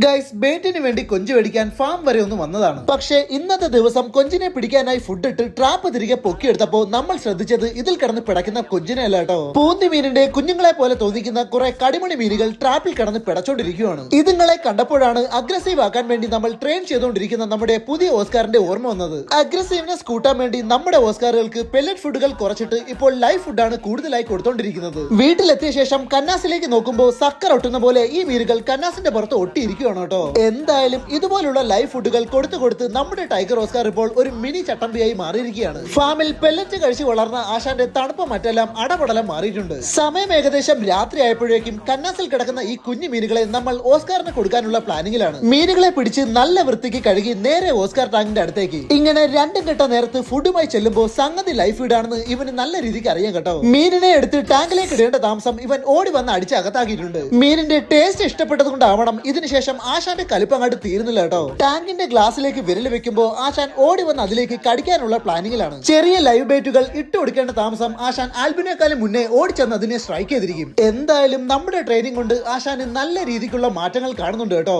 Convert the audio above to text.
Guys ബേറ്റിന് വേണ്ടി കൊഞ്ച് പിടിക്കാൻ ഫാം വരെ ഒന്ന് വന്നതാണ്. പക്ഷേ ഇന്നത്തെ ദിവസം കൊഞ്ചിനെ പിടിക്കാനായി ഫുഡ് ഇട്ട് ട്രാപ്പ് തിരികെ പൊക്കിയെടുത്തപ്പോ നമ്മൾ ശ്രദ്ധിച്ചത് ഇതിൽ കിടന്ന് പിടയ്ക്കുന്ന കൊഞ്ചിനെ അല്ല കേട്ടോ. പൂന്തി മീനിന്റെ കുഞ്ഞുങ്ങളെ പോലെ തോന്നിക്കുന്ന കുറെ കടിമണി മീനുകൾ ട്രാപ്പിൽ കിടന്ന് പിടച്ചോണ്ടിരിക്കുകയാണ്. ഇതുങ്ങളെ കണ്ടപ്പോഴാണ് അഗ്രസീവ് ആക്കാൻ വേണ്ടി നമ്മൾ ട്രെയിൻ ചെയ്തുകൊണ്ടിരിക്കുന്ന നമ്മുടെ പുതിയ ഓസ്കാറിന്റെ ഓർമ്മ വന്നത്. അഗ്രസീവ്നെസ് കൂട്ടാൻ വേണ്ടി നമ്മുടെ ഓസ്കാറുകൾക്ക് പെല്ലറ്റ് ഫുഡുകൾ കുറച്ചിട്ട് ഇപ്പോൾ ലൈവ് ഫുഡാണ് കൂടുതലായി കൊടുത്തോണ്ടിരിക്കുന്നത്. വീട്ടിലെത്തിയ ശേഷം കന്നാസിലേക്ക് നോക്കുമ്പോൾ സക്കർ ഒട്ടുന്ന പോലെ ഈ മീനുകൾ കന്നാസിന്റെ പുറത്ത് ഒട്ടിയിരിക്കും. എന്തായാലും ഇതുപോലുള്ള ലൈവ് ഫുഡുകൾ കൊടുത്ത് നമ്മുടെ ടൈഗർ ഓസ്കാർ ഇപ്പോൾ ഒരു മിനി ചട്ടമ്പിയായി മാറിയിരിക്കുകയാണ്. ഫാമിൽ പെല്ലറ്റ് കഴിച്ച് വളർന്ന ആശാന്റെ തണുപ്പ് മറ്റെല്ലാം അടപടലം മാറിയിട്ടുണ്ട്. സമയം ഏകദേശം രാത്രി ആയപ്പോഴേക്കും കന്നാസിൽ കിടക്കുന്ന ഈ കുഞ്ഞു മീനുകളെ നമ്മൾ ഓസ്കാറിന് കൊടുക്കാനുള്ള പ്ലാനിങ്ങിലാണ്. മീനുകളെ പിടിച്ച് നല്ല വൃത്തിക്ക് കഴുകി നേരെ ഓസ്കാർ ടാങ്കിന്റെ അടുത്തേക്ക് ഇങ്ങനെ രണ്ടും കെട്ട നേരത്ത് ഫുഡുമായി ചെല്ലുമ്പോൾ സംഗതി ലൈഫ് ഫീഡാണെന്ന് ഇവന് നല്ല രീതിക്ക് അറിയാം കേട്ടോ. മീനിനെ എടുത്ത് ടാങ്കിലേക്ക് ഇടേണ്ട താമസം ഇവൻ ഓടി വന്ന് അടിച്ച് അകത്താക്കിയിട്ടുണ്ട്. മീനിന്റെ ടേസ്റ്റ് ഇഷ്ടപ്പെട്ടത് കൊണ്ടാവണം ഇതിനുശേഷം ആശാന്റെ കലിപ്പങ്ങാട്ട് തീരുന്നില്ല കേട്ടോ. ടാങ്കിന്റെ ഗ്ലാസ്സിലേക്ക് വിരൽ വെക്കുമ്പോൾ ആശാൻ ഓടി വന്ന് അതിലേക്ക് കടിക്കാനുള്ള പ്ലാനിങ്ങിലാണ്. ചെറിയ ലൈവ് ബൈറ്റുകൾ ഇട്ട് കൊടുക്കേണ്ട താമസം ആശാൻ ആൽബിനേക്കാളും മുന്നേ ഓടിച്ചെന്ന് അതിനെ സ്ട്രൈക്ക് ചെയ്തിരിക്കും. എന്തായാലും നമ്മുടെ ട്രെയിനിങ് കൊണ്ട് ആശാന് നല്ല രീതിക്കുള്ള മാറ്റങ്ങൾ കാണുന്നുണ്ട് കേട്ടോ.